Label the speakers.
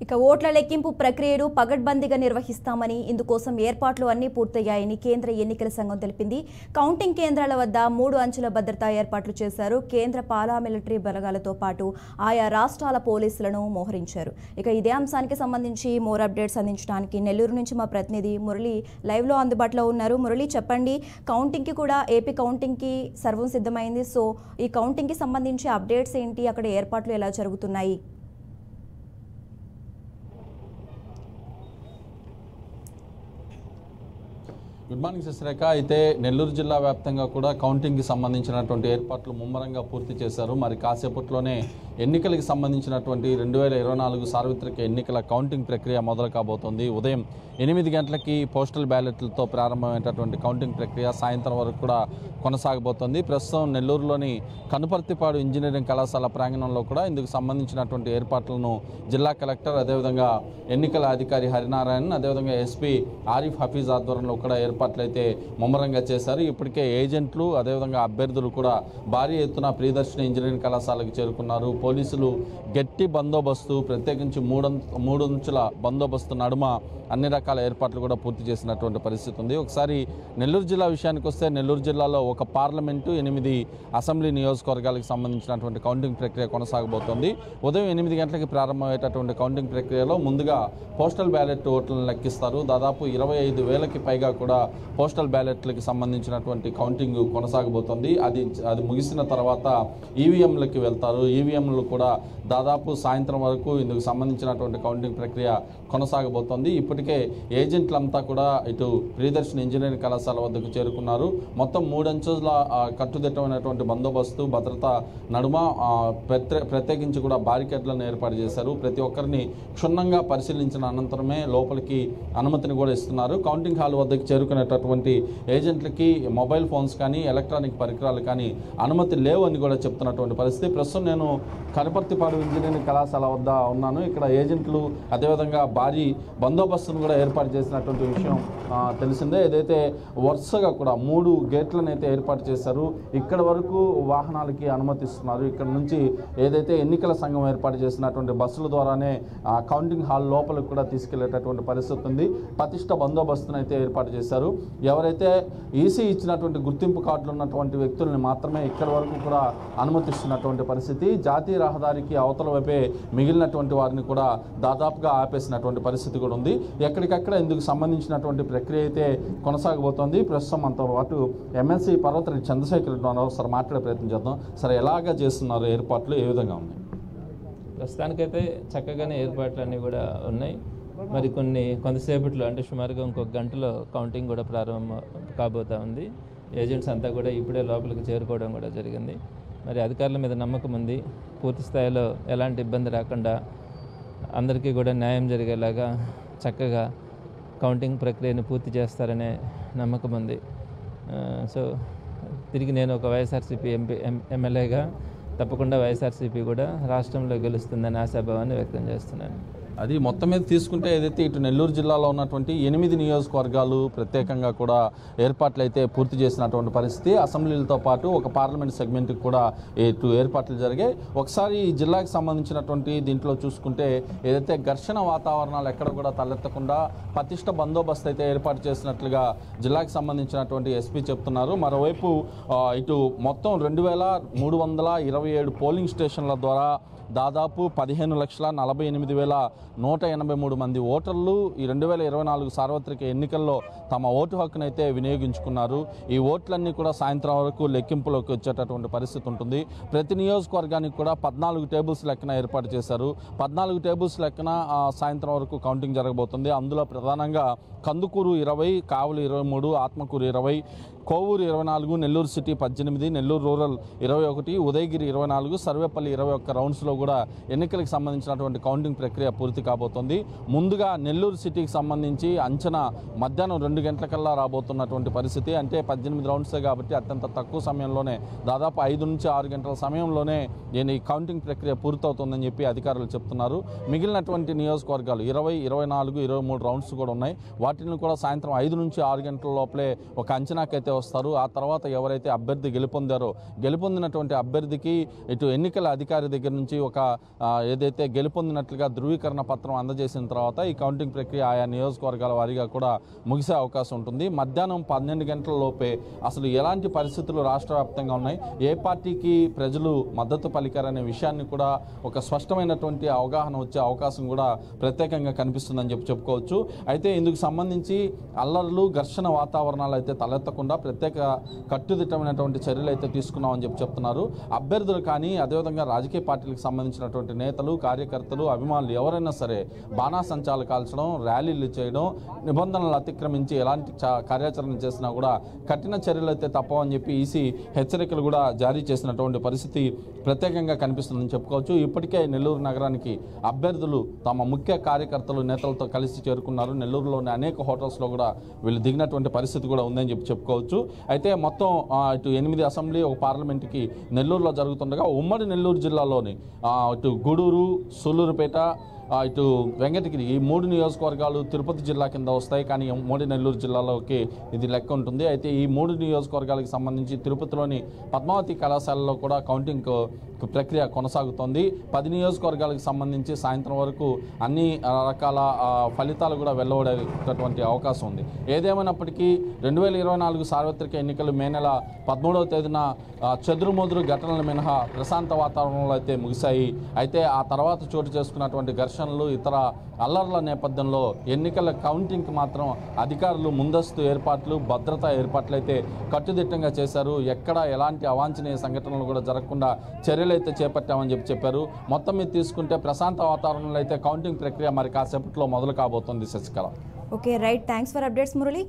Speaker 1: ఇక ఓట్ల లెక్కింపు ప్రక్రియను పగడ్బందీగా నిర్వహిస్తామని ఇందుకోసం ఏర్పాట్లు అన్నీ పూర్తయ్యాయని కేంద్ర ఎన్నికల సంఘం తెలిపింది. కౌంటింగ్ కేంద్రాల వద్ద 3 అంచెల భద్రతా ఏర్పాట్లు చేశారు. కేంద్ర పారామిలిటరీ బలగాలతో పాటు ఆయా రాష్ట్రాల పోలీసులను మోహరించారు. ఇక ఇదే అంశానికి సంబంధించి మోర్ అప్డేట్స్ అందించడానికి నెల్లూరు నుంచి మా ప్రతినిధి మురళి లైవ్లో అందుబాటులో ఉన్నారు. మురళి, చెప్పండి, కౌంటింగ్కి కూడా ఏపీ కౌంటింగ్కి సర్వం సిద్ధమైంది. సో ఈ కౌంటింగ్కి సంబంధించి అప్డేట్స్ ఏంటి, అక్కడ ఏర్పాట్లు ఎలా జరుగుతున్నాయి?
Speaker 2: Good morning Shashirekha. అయితే నెల్లూరు జిల్లా వ్యాప్తంగా కూడా కౌంటింగ్కి సంబంధించినటువంటి ఏర్పాట్లు ముమ్మరంగా పూర్తి చేశారు. మరి కాసేపట్లోనే ఎన్నికలకు సంబంధించినటువంటి 2024 సార్వత్రిక ఎన్నికల కౌంటింగ్ ప్రక్రియ మొదలు కాబోతోంది. ఉదయం 8 గంటలకి పోస్టల్ బ్యాలెట్లతో ప్రారంభమైనటువంటి కౌంటింగ్ ప్రక్రియ సాయంత్రం వరకు కూడా కొనసాగబోతోంది. ప్రస్తుతం నెల్లూరులోని కనుపర్తిపాడు ఇంజనీరింగ్ కళాశాల ప్రాంగణంలో కూడా ఇందుకు సంబంధించినటువంటి ఏర్పాట్లను జిల్లా కలెక్టర్, అదేవిధంగా ఎన్నికల అధికారి హరినారాయణ్, అదేవిధంగా ఎస్పీ ఆరిఫ్ హఫీజ్ ఆధ్వర్యంలో కూడా ఏర్పాట్లు అయితే ముమ్మరంగా చేశారు. ఇప్పటికే ఏజెంట్లు, అదేవిధంగా అభ్యర్థులు కూడా భారీ ఎత్తున ప్రియదర్శిని ఇంజనీరింగ్ కళాశాలకు చేరుకున్నారు. పోలీసులు గట్టి బందోబస్తు, ప్రత్యేకించి మూడు అంచుల బందోబస్తు నడుమ అన్ని రకాల ఏర్పాట్లు కూడా పూర్తి చేసినటువంటి పరిస్థితి ఉంది. ఒకసారి నెల్లూరు జిల్లా విషయానికి వస్తే, నెల్లూరు జిల్లాలో ఒక పార్లమెంటు, 8 అసెంబ్లీ నియోజకవర్గాలకు సంబంధించినటువంటి కౌంటింగ్ ప్రక్రియ కొనసాగబోతోంది. ఉదయం 8 గంటలకి ప్రారంభమయ్యేటటువంటి కౌంటింగ్ ప్రక్రియలో ముందుగా పోస్టల్ బ్యాలెట్ ఓట్లను లెక్కిస్తారు. దాదాపు 25,000కి పైగా కూడా పోస్టల్ బ్యాలెట్లకి సంబంధించినటువంటి కౌంటింగ్ కొనసాగబోతోంది. అది ముగిసిన తర్వాత ఈవీఎంలకి వెళ్తారు. ఈవీఎంలు కూడా దాదాపు సాయంత్రం వరకు ఇందుకు సంబంధించినటువంటి కౌంటింగ్ ప్రక్రియ కొనసాగబోతోంది. ఇప్పటికే ఏజెంట్లంతా కూడా ఇటు ప్రియదర్శిని ఇంజనీరింగ్ కళాశాల వద్దకు చేరుకున్నారు. మొత్తం 3 అంచెల కట్టుదిట్టమైనటువంటి బందోబస్తు, భద్రత నడుమ ప్రత్యేకించి కూడా బారికేడ్లను ఏర్పాటు చేశారు. ప్రతి ఒక్కరిని క్షుణ్ణంగా పరిశీలించిన అనంతరమే లోపలికి అనుమతిని కూడా ఇస్తున్నారు. కౌంటింగ్ హాల్ వద్దకు చేరుకునేటటువంటి ఏజెంట్లకి మొబైల్ ఫోన్స్ కానీ, ఎలక్ట్రానిక్ పరికరాలు కానీ అనుమతి లేవు అని కూడా చెప్తున్నటువంటి పరిస్థితి. ప్రస్తుతం నేను కనుపర్తిపాడు ఇంజనీరింగ్ కళాశాల వద్ద ఉన్నాను. ఇక్కడ ఏజెంట్లు, అదేవిధంగా భారీ బందోబస్తును కూడా ఏర్పాటు చేసినటువంటి విషయం తెలిసిందే. ఏదైతే వరుసగా కూడా 3 గేట్లను అయితే ఏర్పాటు చేశారు. ఇక్కడ వరకు వాహనాలకి అనుమతిస్తున్నారు. ఇక్కడ నుంచి ఏదైతే ఎన్నికల సంఘం ఏర్పాటు చేసినటువంటి బస్సుల ద్వారానే కౌంటింగ్ హాల్ లోపలికి కూడా తీసుకెళ్లేటటువంటి పరిస్థితి ఉంది. పటిష్ట బందోబస్తును అయితే ఏర్పాటు చేశారు. ఎవరైతే ఈసీ ఇచ్చినటువంటి గుర్తింపు కార్డులు ఉన్నటువంటి వ్యక్తుల్ని మాత్రమే ఇక్కడ వరకు కూడా అనుమతిస్తున్నటువంటి పరిస్థితి. జాతీయ రహదారికి అవతల వైపే మిగిలినటువంటి వారిని కూడా దాదాపుగా ఆపేసినటువంటి పరిస్థితి కూడా ఉంది. ఎక్కడికక్కడ ఇందుకు సంబంధించినటువంటి ప్రక్రియ అయితే కొనసాగబోతోంది. ప్రస్తుతం మనతో పాటు ఎమ్మెల్సీ పర్వతరెడ్డి చంద్రశేఖర్ రెడ్డి ఉన్నారు. ఒకసారి మాట్లాడే ప్రయత్నం చేద్దాం. సరే, ఎలాగా చేస్తున్నారు ఏర్పాట్లు, ఏ విధంగా ఉన్నాయి?
Speaker 3: ప్రస్తుతానికైతే చక్కగానే ఏర్పాట్లు అన్నీ కూడా ఉన్నాయి. మరి కొంతసేపట్లో, అంటే సుమారుగా ఇంకొక గంటలో కౌంటింగ్ కూడా ప్రారంభం కాబోతా ఉంది. ఏజెంట్స్ అంతా కూడా ఇప్పుడే లోపలికి చేరుకోవడం కూడా జరిగింది. మరి అధికారుల మీద నమ్మకం ఉంది. పూర్తి స్థాయిలో ఎలాంటి ఇబ్బంది రాకుండా అందరికీ కూడా న్యాయం జరిగేలాగా చక్కగా కౌంటింగ్ ప్రక్రియను పూర్తి చేస్తారనే నమ్మకం ఉంది. సో తిరిగి నేను ఒక వైఎస్ఆర్సీపీ ఎమ్మెల్యేగా తప్పకుండా వైఎస్ఆర్సీపీ కూడా రాష్ట్రంలో గెలుస్తుందని ఆశాభావాన్ని వ్యక్తం చేస్తున్నాను.
Speaker 2: అది మొత్తం మీద తీసుకుంటే ఏదైతే ఇటు నెల్లూరు జిల్లాలో ఉన్నటువంటి 8 నియోజకవర్గాలు ప్రత్యేకంగా కూడా ఏర్పాట్లు అయితే పూర్తి చేసినటువంటి పరిస్థితి. అసెంబ్లీలతో పాటు ఒక పార్లమెంట్ సెగ్మెంట్కి కూడా ఇటు ఏర్పాట్లు జరిగాయి. ఒకసారి ఈ జిల్లాకి సంబంధించినటువంటి దీంట్లో చూసుకుంటే ఏదైతే ఘర్షణ వాతావరణాలు ఎక్కడ కూడా తలెత్తకుండా పటిష్ట బందోబస్తు అయితే ఏర్పాటు చేసినట్లుగా జిల్లాకి సంబంధించినటువంటి ఎస్పీ చెప్తున్నారు. మరోవైపు ఇటు మొత్తం 2,327 పోలింగ్ స్టేషన్ల ద్వారా దాదాపు 15,48,183 మంది ఓటర్లు ఈ 2024 సార్వత్రిక ఎన్నికల్లో తమ ఓటు హక్కునైతే వినియోగించుకున్నారు. ఈ ఓట్లన్నీ కూడా సాయంత్రం వరకు లెక్కింపులోకి వచ్చేటటువంటి పరిస్థితి ఉంటుంది. ప్రతి నియోజకవర్గానికి కూడా 14 టేబుల్స్ లెక్కన ఏర్పాటు చేశారు. 14 టేబుల్స్ లెక్కన సాయంత్రం వరకు కౌంటింగ్ జరగబోతుంది. అందులో ప్రధానంగా కందుకూరు 20, కావలి 23, ఆత్మకూరు 20, కోవూరు 24, నెల్లూరు సిటీ 18, నెల్లూరు రూరల్ 21, ఉదయగిరి 24, సర్వేపల్లి 21 రౌండ్స్లో కూడా ఎన్నికలకు సంబంధించినటువంటి కౌంటింగ్ ప్రక్రియ పూర్తి కాబోతోంది. ముందుగా నెల్లూరు సిటీకి సంబంధించి అంచనా మధ్యాహ్నం 2 గంటలకల్లా రాబోతున్నటువంటి పరిస్థితి. అంటే 18 రౌండ్సే కాబట్టి అత్యంత తక్కువ సమయంలోనే, దాదాపు 5 నుంచి 6 గంటల సమయంలోనే ఈ కౌంటింగ్ ప్రక్రియ పూర్తవుతుందని చెప్పి అధికారులు చెప్తున్నారు. మిగిలినటువంటి నియోజకవర్గాలు 20, 24, 23 రౌండ్స్ కూడా ఉన్నాయి. వాటిని కూడా సాయంత్రం 5 నుంచి 6 గంటల లోపలే ఒక అంచనాకైతే వస్తారు. ఆ తర్వాత ఎవరైతే అభ్యర్థి గెలుపొందినటువంటి అభ్యర్థికి ఇటు ఎన్నికల అధికారి దగ్గర నుంచి ఒక ఏదైతే గెలుపొందినట్లుగా ధృవీకరణ పత్రం అందజేసిన తర్వాత ఈ కౌంటింగ్ ప్రక్రియ ఆయా నియోజకవర్గాల వారీగా కూడా ముగిసే అవకాశం ఉంటుంది. మధ్యాహ్నం 12 గంటల లోపే అసలు ఎలాంటి పరిస్థితులు రాష్ట్ర వ్యాప్తంగా ఉన్నాయి, ఏ పార్టీకి ప్రజలు మద్దతు పలికారనే విషయాన్ని కూడా ఒక స్పష్టమైనటువంటి అవగాహన వచ్చే అవకాశం కూడా ప్రత్యేకంగా కనిపిస్తుందని చెప్పుకోవచ్చు. అయితే ఇందుకు సంబంధించి అల్లర్లు ఘర్షణ వాతావరణాలు అయితే తలెత్తకుండా ప్రత్యేక కట్టుదిట్టమైనటువంటి చర్యలు అయితే తీసుకున్నామని చెప్తున్నారు. అభ్యర్థులు కానీ అదేవిధంగా రాజకీయ పార్టీలకు సంబంధించినటువంటి నేతలు, కార్యకర్తలు, అభిమానులు ఎవరైనా సరే బాణాసంచాలు కాల్చడం, ర్యాలీలు చేయడం, నిబంధనలు అతిక్రమించి ఎలాంటి కార్యాచరణ చేసినా కూడా కఠిన చర్యలు అయితే తప్పవని చెప్పి ఈసీ హెచ్చరికలు కూడా జారీ చేసినటువంటి పరిస్థితి ప్రత్యేకంగా కనిపిస్తుందని చెప్పుకోవచ్చు. ఇప్పటికే నెల్లూరు నగరానికి అభ్యర్థులు తమ ముఖ్య కార్యకర్తలు, నేతలతో కలిసి చేరుకున్నారు. నెల్లూరులోని అనేక హోటల్స్లో కూడా వీళ్ళు దిగినటువంటి పరిస్థితి కూడా ఉందని చెప్పుకోవచ్చు. అయితే మొత్తం ఇటు 8 అసెంబ్లీ, ఒక పార్లమెంటుకి నెల్లూరులో జరుగుతుండగా ఉమ్మడి నెల్లూరు జిల్లాలోని ఇటు గూడూరు, సూళ్లూరుపేట, ఇటు వెంకటగిరి ఈ 3 నియోజకవర్గాలు తిరుపతి జిల్లా కింద వస్తాయి. కానీ ఉమ్మడి నెల్లూరు జిల్లాలోకి ఇది లెక్క ఉంటుంది. అయితే ఈ 3 నియోజకవర్గాలకు సంబంధించి తిరుపతిలోని పద్మావతి కళాశాలలో కూడా కౌంటింగ్ ప్రక్రియ కొనసాగుతోంది. 10 నియోజకవర్గాలకు సంబంధించి సాయంత్రం వరకు అన్ని రకాల ఫలితాలు కూడా వెలువడేటటువంటి అవకాశం ఉంది. ఏదేమైనప్పటికీ 2024 సార్వత్రిక ఎన్నికలు మే నెల 13వ తేదీన చెదురుమదురు ఘటనలు మినహా ప్రశాంత వాతావరణంలో అయితే ముగిశాయి. అయితే ఆ తర్వాత చోటు చేసుకున్నటువంటి ఘర్షణలు, ఇతర అల్లర్ల నేపథ్యంలో ఎన్నికల కౌంటింగ్కి మాత్రం అధికారులు ముందస్తు ఏర్పాట్లు, భద్రతా ఏర్పాట్లు అయితే కట్టుదిట్టంగా చేశారు. ఎక్కడ ఎలాంటి అవాంఛనీయ సంఘటనలు కూడా జరగకుండా చర్యలైతే చేపట్టామని చెప్పారు. మొత్తం మీద తీసుకుంటే ప్రశాంత వాతావరణంలో అయితే కౌంటింగ్ ప్రక్రియ మరి కాసేపట్లో మొదలు కాబోతోంది. Sasikala.
Speaker 1: Okay right, thanks for updates Murali.